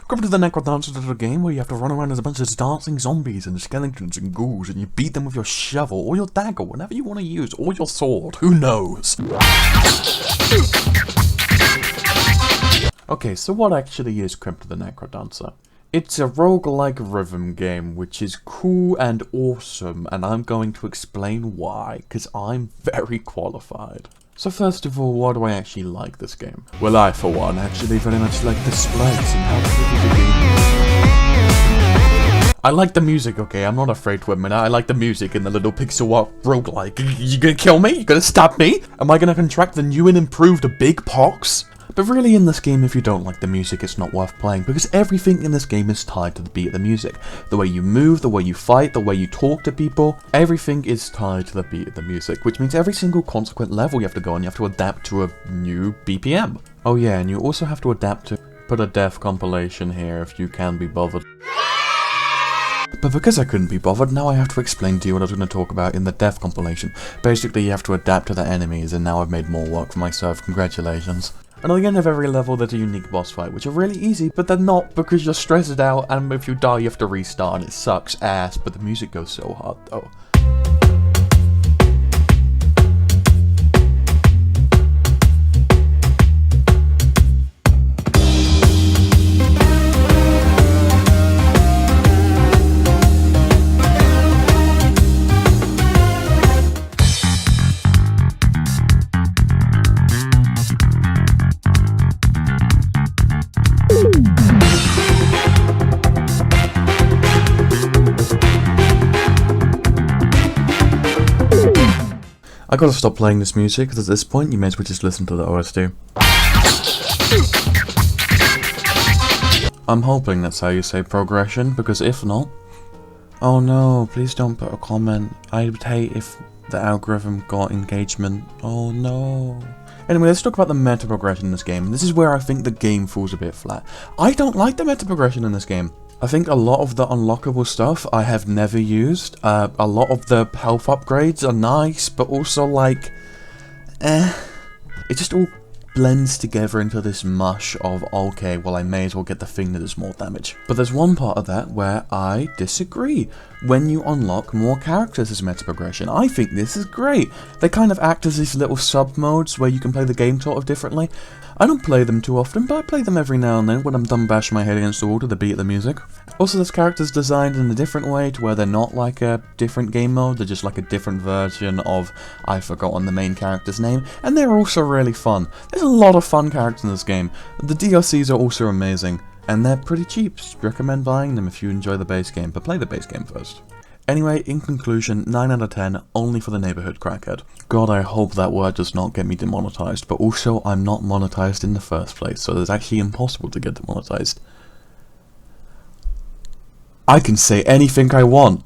Crypt of the Necrodancer is a game where you have to run around as a bunch of dancing zombies and skeletons and ghouls, and you beat them with your shovel or your dagger, whatever you want to use, or your sword, who knows? Okay, so what actually is Crypt of the Necrodancer? It's a roguelike rhythm game, which is cool and awesome, and I'm going to explain why, because I'm very qualified. So first of all, why do I actually like this game? Well, I, for one, actually very much like the sprites and how pretty the game is. I like the music, okay? I'm not afraid to admit it. I like the music in the little pixel art roguelike. You gonna kill me? You gonna stab me? Am I gonna contract the new and improved big pox? But really in this game, if you don't like the music, it's not worth playing, because everything in this game is tied to the beat of the music. The way you move, the way you fight, the way you talk to people, everything is tied to the beat of the music, which means every single consequent level you have to go on, you have to adapt to a new BPM. Oh yeah, and you also have to adapt to put a death compilation here if you can be bothered. But because I couldn't be bothered, now I have to explain to you what I was going to talk about in the death compilation. Basically, you have to adapt to the enemies, and now I've made more work for myself. Congratulations. And at the end of every level, there's a unique boss fight, which are really easy, but they're not because you're stressed out, and if you die, you have to restart, and it sucks ass, but the music goes so hard, though. I gotta stop playing this music, because at this point you may as well just listen to the OST. I'm hoping that's how you say progression, because if not... Oh no, please don't put a comment. I would hate if the algorithm got engagement. Oh no. Anyway, let's talk about the meta progression in this game. This is where I think the game falls a bit flat. I don't like the meta progression in this game. I think a lot of the unlockable stuff I have never used. A lot of the health upgrades are nice, but also like, it just all blends together into this mush of, okay, well I may as well get the thing that does more damage. But there's one part of that where I disagree. When you unlock more characters as meta progression, I think this is great. They kind of act as these little sub-modes where you can play the game sort of differently. I don't play them too often, but I play them every now and then when I'm done bashing my head against the wall to the beat of the music. Also, there's characters designed in a different way to where they're not like a different game mode, they're just like a different version of, I've forgotten the main character's name, and they're also really fun. There's a lot of fun characters in this game. The DLCs are also amazing, and they're pretty cheap. Recommend buying them if you enjoy the base game, but play the base game first. Anyway, in conclusion, 9 out of 10, only for the neighborhood crackhead. God, I hope that word does not get me demonetized, but also I'm not monetized in the first place, so it's actually impossible to get demonetized. I can say anything I want.